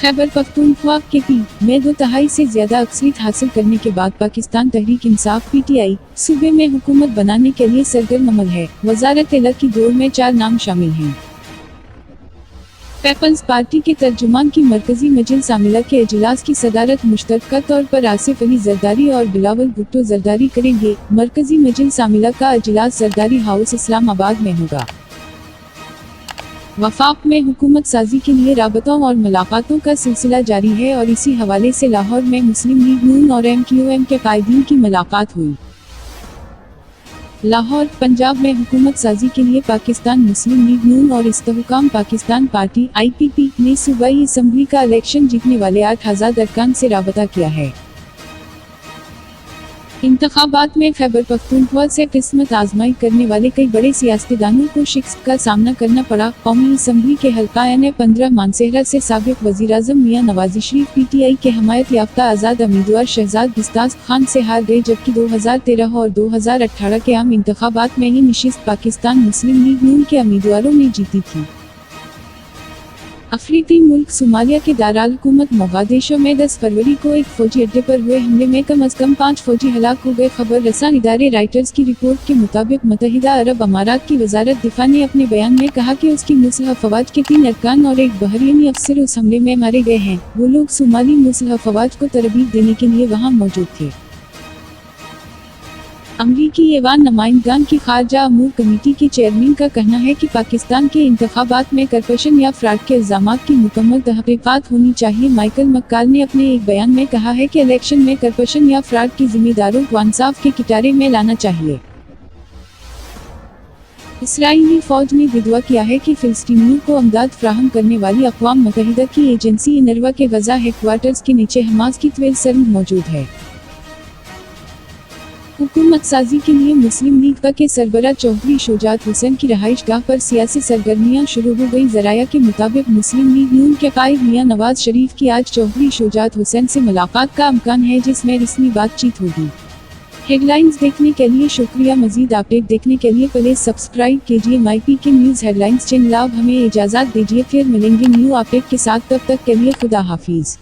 खैबर पख्तूनख्वा के पी में 2/3 से ज्यादा अक्सरियत हासिल करने के बाद पाकिस्तान तहरीक इंसाफ (PTI) सूबे में हुकूमत बनाने के लिए सरगर्म अमल है। वज़ारत इला की दौड़ में 4 नाम शामिल हैं। पीपल्स पार्टी के तर्जुमान की मरकजी मजलिस आमिला के इजलास की सदारत मुश्तरका तौर पर आसिफ अली जरदारी और बिलावल भुट्टो जरदारी करेंगे। मरकजी मजलिस आमिला का इजलास जरदारी हाउस इस्लामाबाद में होगा। वफाक में हुकूमत साजी के लिए राबतों और मुलाकातों का सिलसिला जारी है और इसी हवाले से लाहौर में मुस्लिम लीग नून और MQM के कायदीन की मुलाकात हुई। लाहौर, पंजाब में हुकूमत साजी के लिए पाकिस्तान मुस्लिम लीग नून और इस्तेहकाम पाकिस्तान पार्टी (IPP) ने सूबाई असम्बली का इलेक्शन जीतने वाले 8 अरकान से राबता किया है। इंतखाबात में खैबर पख्तूनख्वा से किस्मत आजमाई करने वाले कई बड़े सियासतदानों को शिकस्त का सामना करना पड़ा। कौमी असम्बली के हल्का N15 मानसेहरा से साबिक वज़ीर-ए-आज़म मियां नवाज शरीफ PTI के हमायत याफ्ता आज़ाद उम्मीदवार शहजाद गिस्तास खान से हार गए, जबकि 2013 और 2018 के आम इंतखाबात में ही नशिस्त पाकिस्तान मुस्लिम लीग नून के उम्मीदवारों ने जीती थी। अफ्रीकी मुल्क सोमालिया के दाराल हुकूमत मोगादिशो में 10 फरवरी को एक फौजी अड्डे पर हुए हमले में कम से कम 5 फौजी हलाक हो गए। खबर रसा इदारे राइटर्स की रिपोर्ट के मुताबिक मुत्तहिदा अरब अमारात की वजारत दिफा ने अपने बयान में कहा कि उसकी मुसलह फवाज के 3 अरकान और एक बहरीनी अफसर उस हमले में मारे गए हैं। वो लोग सोमाली मुसलह फवाज को तरबीब देने के लिए वहाँ मौजूद थे। अमरीकी ऐवान नुमाइंदगान की खारजा अमूर कमेटी के चेयरमैन का कहना है कि पाकिस्तान के इंतखाबात में करप्शन या फ्रॉड के इल्जामात की मुकम्मल तहकीकात होनी चाहिए। माइकल मक्काल ने अपने एक बयान में कहा है कि इलेक्शन में करप्शन या फ्रॉड की जिम्मेदारों को इंसाफ के किनारे में लाना चाहिए। इसराइली फौज ने विदवा किया है कि फिलिस्तीनियों को अमदाद फ्राहम करने वाली अक़वाम मुत्तहिदा की एजेंसी UNRWA के गजा हेडक्वार्टर्स के नीचे हमास की तवील सरहद मौजूद है। हुकूमत साजी के लिए मुस्लिम लीग के सरबराह चौधरी शुजात हुसैन की रहाइश गाह पर सियासी सरगर्मियां शुरू हो गई। ज़राया के मुताबिक मुस्लिम लीग नून के कायद मियां नवाज शरीफ की आज चौधरी शुजात हुसैन से मुलाकात का इम्कान है, जिसमें रस्मी बातचीत होगी। हेडलाइंस देखने के लिए शुक्रिया। मजीद अपडेट देखने के लिए प्लीज सब्सक्राइब कीजिए MyPK न्यूज़ हेडलाइंस चैनल। अब हमें इजाज़त दीजिए, फिर मिलेंगे न्यू अपडेट के साथ। तब तक के लिए खुदा हाफिज।